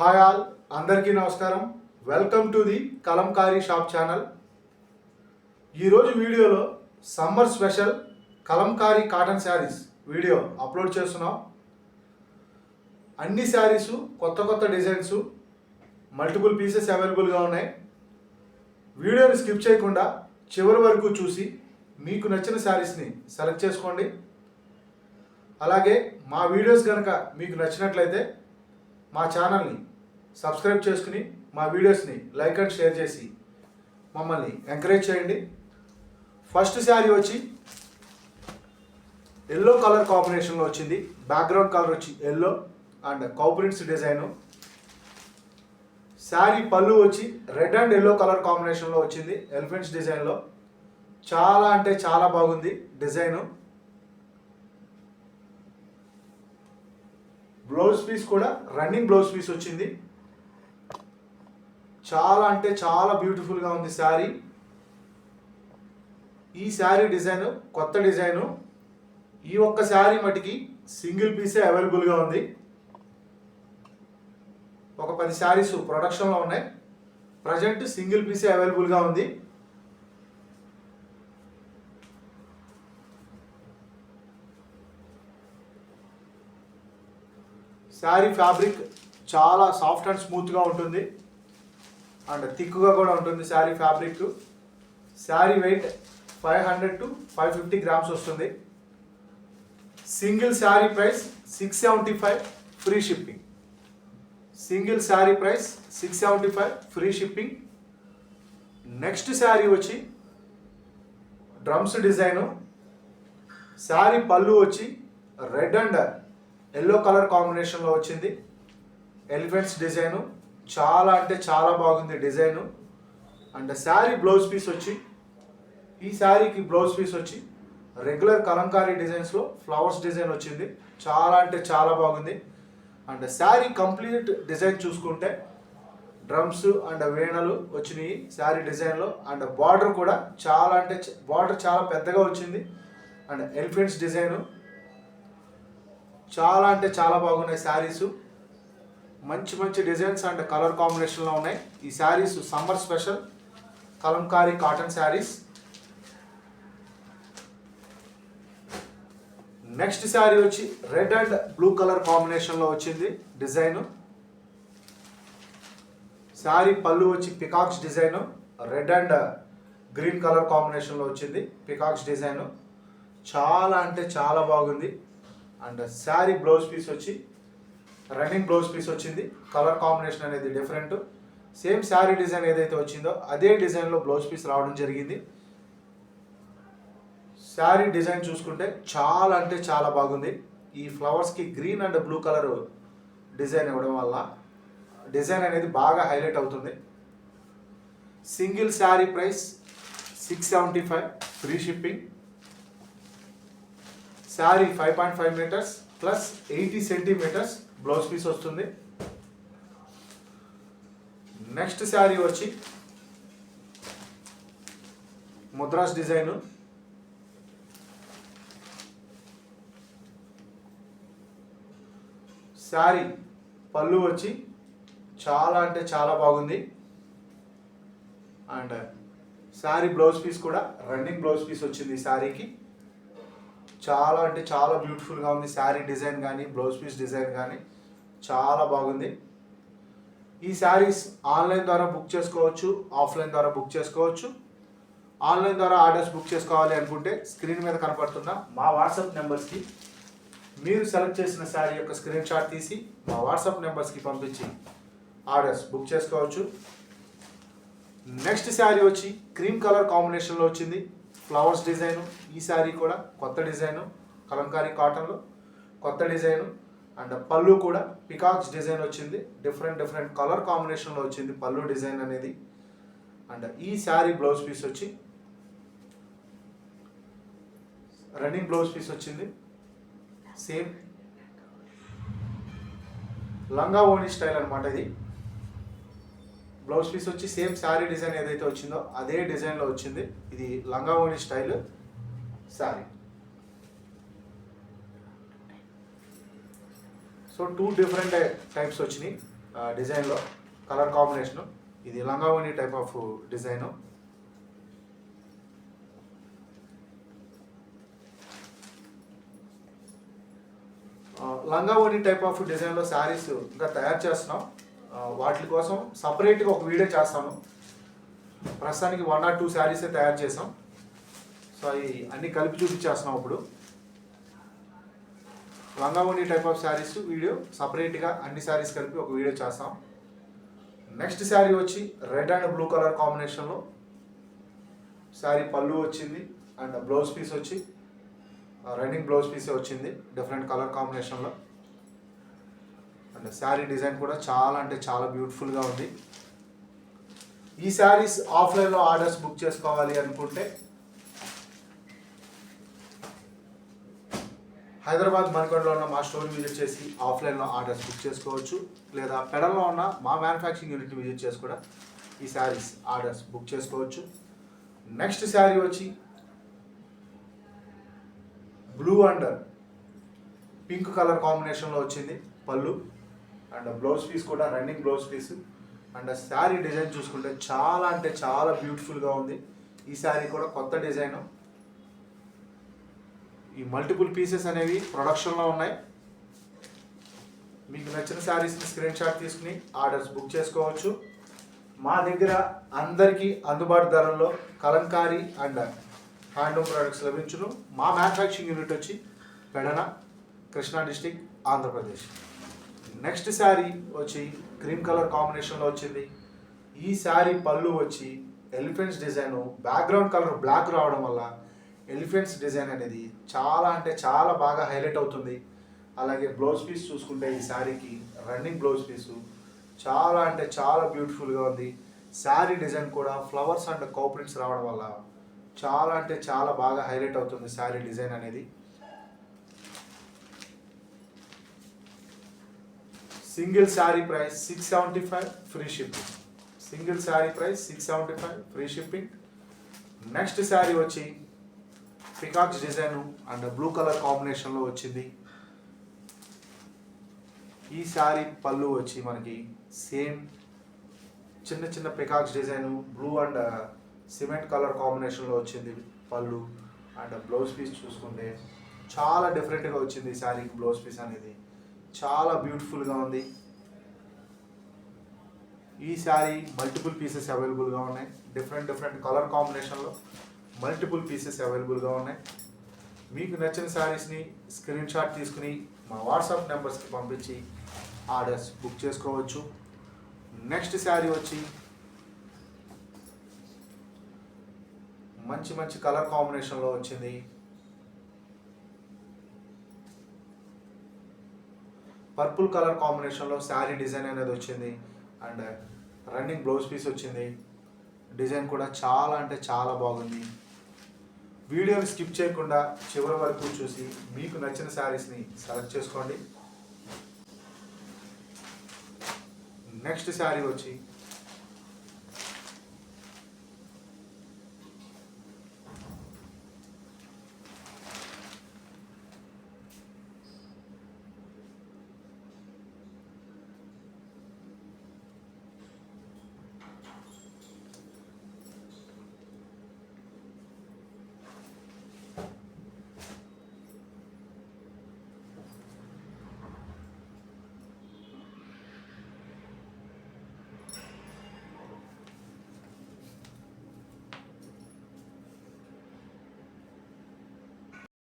Hi all, అందరికీ నమస్కారం. Welcome to the Kalamkari shop channel. ఈరోజు వీడియోలో summer special Kalamkari cotton saris video upload చేస్తున్నాం. అన్ని శారీసు కొత్త డిజైన్స్, మల్టిపుల్ పీసెస్ అవైలబుల్గా ఉన్నాయి. వీడియోని స్కిప్ చేయకుండా చివరి వరకు చూసి మీకు నచ్చిన శారీస్ని సెలెక్ట్ చేసుకోండి. అలాగే మా వీడియోస్ కనుక మీకు నచ్చినట్లయితే మా ఛానల్ని సబ్స్క్రైబ్ చేసుకుని మా వీడియోస్ని లైక్ అండ్ షేర్ చేసి మమ్మల్ని ఎంకరేజ్ చేయండి. ఫస్ట్ శారీ వచ్చి ఎల్లో కలర్ కాంబినేషన్లో వచ్చింది. బ్యాక్గ్రౌండ్ కలర్ వచ్చి yellow and cow prints design. Sari పళ్ళు వచ్చి రెడ్ అండ్ ఎల్లో కలర్ కాంబినేషన్లో వచ్చింది, ఎలిఫెంట్స్ డిజైన్లో. చాలా అంటే చాలా బాగుంది డిజైను. బ్లౌజ్ పీస్ కూడా రన్నింగ్ బ్లౌజ్ పీస్ వచ్చింది. చాలా అంటే చాలా బ్యూటిఫుల్గా ఉంది శారీ. ఈ శారీ డిజైన్ కొత్త డిజైను. ఈ ఒక్క శారీ మటుకి సింగిల్ పీసే అవైలబుల్గా ఉంది. ఒక 10 శారీస్ ప్రొడక్షన్లో ఉన్నాయి. ప్రజెంట్ సింగిల్ పీసే అవైలబుల్గా ఉంది. శారీ ఫ్యాబ్రిక్ చాలా సాఫ్ట్ అండ్ స్మూత్గా ఉంటుంది అండ్ థిక్గా కూడా ఉంటుంది sari fabric. Sari weight 500 to 550 grams వస్తుంది. Single sari price 675 free shipping. Single sari price 675 free shipping. Next sari వచ్చి డ్రమ్స్ డిజైను. శారీ పళ్ళు వచ్చి రెడ్ అండ్ ఎల్లో కలర్ కాంబినేషన్లో వచ్చింది, ఎలిఫెంట్స్ డిజైను. చాలా అంటే చాలా బాగుంది design. And sari blouse piece వచ్చి, ఈ శారీకి బ్లౌజ్ పీస్ వచ్చి రెగ్యులర్ కలంకారీ డిజైన్స్లో ఫ్లవర్స్ డిజైన్ వచ్చింది. చాలా అంటే చాలా బాగుంది. అండ్ శారీ కంప్లీట్ డిజైన్ చూసుకుంటే డ్రమ్స్ అండ్ వీణలు వచ్చినాయి శారీ డిజైన్లో. అండ్ బార్డర్ కూడా చాలా అంటే బార్డర్ చాలా పెద్దగా వచ్చింది. And elephants design. చాలా అంటే చాలా బాగున్నాయి శారీసు. మంచి డిజైన్స్ అండ్ కలర్ కాంబినేషన్లో ఉన్నాయి. ఈ saris summer special Kalamkari cotton saris. Next sari వచ్చి రెడ్ అండ్ బ్లూ కలర్ కాంబినేషన్లో వచ్చింది డిజైను. శారీ పళ్ళు వచ్చి peacocks design. Red and green colour కాంబినేషన్లో వచ్చింది పికాక్స్ డిజైను. చాలా అంటే చాలా బాగుంది. అండ్ శారీ బ్లౌజ్ పీస్ వచ్చి రన్నింగ్ బ్లౌజ్ పీస్ వచ్చింది. కలర్ కాంబినేషన్ అనేది డిఫరెంట్. సేమ్ శారీ డిజైన్ ఏదైతే వచ్చిందో అదే డిజైన్లో బ్లౌజ్ పీస్ రావడం జరిగింది. శారీ డిజైన్ చూసుకుంటే చాలా అంటే చాలా బాగుంది. ఈ ఫ్లవర్స్కి green and blue colour design ఇవ్వడం వల్ల డిజైన్ అనేది బాగా హైలైట్ అవుతుంది. Single sari price 675 free shipping. Sari 5.5 metres plus 80 centimetres blouse piece వస్తుంది. నెక్స్ట్ శారీ వచ్చి ముద్రాస్ డిజైను. శారీ పళ్ళు వచ్చి చాలా అంటే చాలా బాగుంది. అండ్ శారీ బ్లౌజ్ పీస్ కూడా రన్నింగ్ బ్లౌజ్ పీస్ వచ్చింది ఈ శారీకి. చాలా అంటే చాలా బ్యూటిఫుల్గా ఉంది. శారీ డిజైన్ కానీ బ్లౌజ్ పీస్ డిజైన్ కానీ చాలా బాగుంది. ఈ శారీస్ ఆన్లైన్ ద్వారా బుక్ చేసుకోవచ్చు, ఆఫ్లైన్ ద్వారా బుక్ చేసుకోవచ్చు. ఆన్లైన్ ద్వారా ఆర్డర్స్ బుక్ చేసుకోవాలి అనుకుంటే స్క్రీన్ మీద కనపడుతున్న మా వాట్సాప్ నెంబర్స్కి మీరు సెలెక్ట్ చేసిన శారీ యొక్క స్క్రీన్ షాట్ తీసి మా వాట్సాప్ నెంబర్స్కి పంపించి ఆర్డర్స్ బుక్ చేసుకోవచ్చు. నెక్స్ట్ శారీ వచ్చి క్రీమ్ కలర్ కాంబినేషన్లో వచ్చింది, ఫ్లవర్స్ డిజైను. ఈ శారీ కూడా కొత్త డిజైను, కలంకారీ కాటన్లో కొత్త డిజైను. అండ్ పళ్ళు కూడా పికాక్స్ డిజైన్ వచ్చింది. డిఫరెంట్ కలర్ కాంబినేషన్లో వచ్చింది పళ్ళు డిజైన్ అనేది. అండ్ ఈ శారీ బ్లౌజ్ పీస్ వచ్చి రన్నింగ్ బ్లౌజ్ పీస్ వచ్చింది. సేమ్ లంగా ఓణి స్టైల్ అనమాట ఇది. బ్లౌజ్ పీస్ వచ్చి సేమ్ శారీ డిజైన్ ఏదైతే వచ్చిందో అదే డిజైన్లో వచ్చింది. ఇది లంగా ఓణి style sari. So 2 different types వచ్చినాయి. డిజైన్లో కలర్ కాంబినేషను. ఇది లంగావోణి టైప్ ఆఫ్ డిజైను. లంగావోణి టైప్ ఆఫ్ డిజైన్లో శారీస్ ఇంకా తయారు చేస్తున్నాం. వాటి కోసం సపరేట్గా ఒక వీడియో చేస్తాను. ప్రస్తుతానికి 1 or 2 శారీసే తయారు చేసాం. సో అవి అన్నీ కలిపి చూపించేస్తున్నాం. ఇప్పుడు లంగావోణి టైప్ ఆఫ్ శారీస్ వీడియో సపరేట్గా అన్ని శారీస్ కలిపి ఒక వీడియో చేస్తాం. నెక్స్ట్ శారీ వచ్చి రెడ్ అండ్ బ్లూ కలర్ కాంబినేషన్లో శారీ పళ్ళు వచ్చింది అండ్ బ్లౌజ్ పీస్ వచ్చి రన్నింగ్ బ్లౌజ్ పీసే వచ్చింది డిఫరెంట్ కలర్ కాంబినేషన్లో. అండ్ శారీ డిజైన్ కూడా చాలా అంటే చాలా బ్యూటిఫుల్గా ఉంది. ఈ శారీస్ ఆఫ్లైన్లో ఆర్డర్స్ బుక్ చేసుకోవాలి అనుకుంటే హైదరాబాద్ మణికొండలో ఉన్న మా స్టోర్ విజిట్ చేసి ఆఫ్లైన్లో ఆర్డర్స్ బుక్ చేసుకోవచ్చు. లేదా పెడల్లో ఉన్న మా మ్యానుఫ్యాక్చరింగ్ యూనిట్ని విజిట్ చేసి కూడా ఈ శారీస్ ఆర్డర్స్ బుక్ చేసుకోవచ్చు. నెక్స్ట్ శారీ వచ్చి బ్లూ అండ్ పింక్ కలర్ కాంబినేషన్లో వచ్చింది పళ్ళు అండ్ బ్లౌజ్ పీస్ కూడా running blouse piece. And sari design చూసుకుంటే చాలా అంటే చాలా బ్యూటిఫుల్గా ఉంది. ఈ శారీ కూడా కొత్త డిజైను. ఈ మల్టిపుల్ పీసెస్ అనేవి ప్రొడక్షన్లో ఉన్నాయి. మీకు నచ్చిన శారీస్ని స్క్రీన్ షాట్ తీసుకుని ఆర్డర్స్ బుక్ చేసుకోవచ్చు. మా దగ్గర అందరికీ అందుబాటు ధరల్లో కలంకారీ అండ్ హ్యాండ్లూమ్ ప్రొడక్ట్స్ లభించును. మా మ్యానుఫ్యాక్చరింగ్ యూనిట్ వచ్చి పెడన, కృష్ణా డిస్టిక్, ఆంధ్రప్రదేశ్. నెక్స్ట్ శారీ వచ్చి క్రీమ్ కలర్ కాంబినేషన్లో వచ్చింది. ఈ శారీ పళ్ళు వచ్చి elephants design, background colour black రావడం వల్ల ఎలిఫెంట్స్ డిజైన్ అనేది చాలా అంటే చాలా బాగా హైలైట్ అవుతుంది. అలాగే బ్లౌజ్ పీస్ చూసుకుంటే ఈ శారీకి రన్నింగ్ బ్లౌజ్ పీసు చాలా అంటే చాలా బ్యూటిఫుల్గా ఉంది. శారీ డిజైన్ కూడా ఫ్లవర్స్ అండ్ కౌ ప్రింట్స్ రావడం వల్ల చాలా అంటే చాలా బాగా హైలైట్ అవుతుంది శారీ డిజైన్ అనేది. Single sari price 675 free shipping. Single sari price 675 free shipping. Next sari వచ్చి peacocks design and blue colour కాంబినేషన్లో వచ్చింది. ఈ శారీ పళ్ళు వచ్చి మనకి సేమ్ చిన్న చిన్న peacocks design blue and cement colour కాంబినేషన్లో వచ్చింది పళ్ళు. అండ్ బ్లౌజ్ పీస్ చూసుకుంటే చాలా డిఫరెంట్గా వచ్చింది. ఈ శారీకి బ్లౌజ్ పీస్ అనేది చాలా బ్యూటిఫుల్గా ఉంది. ఈ శారీ మల్టిపుల్ పీసెస్ అవైలబుల్గా ఉన్నాయి. డిఫరెంట్ కలర్ కాంబినేషన్లో మల్టిపుల్ పీసెస్ అవైలబుల్గా ఉన్నాయి. మీకు నచ్చిన శారీస్ని స్క్రీన్ షాట్ తీసుకుని మా వాట్సాప్ నెంబర్స్కి పంపించి ఆర్డర్స్ బుక్ చేసుకోవచ్చు. నెక్స్ట్ శారీ వచ్చి మంచి కలర్ కాంబినేషన్లో వచ్చింది. పర్పుల్ కలర్ కాంబినేషన్లో శారీ డిజైన్ అనేది వచ్చింది అండ్ రన్నింగ్ బ్లౌజ్ పీస్ వచ్చింది. డిజైన్ కూడా చాలా అంటే చాలా బాగుంది. వీడియోని స్కిప్ చేయకుండా చివరి వరకు చూసి మీకు నచ్చిన శారీస్ని సెలెక్ట్ చేసుకోండి. నెక్స్ట్ శారీ వచ్చి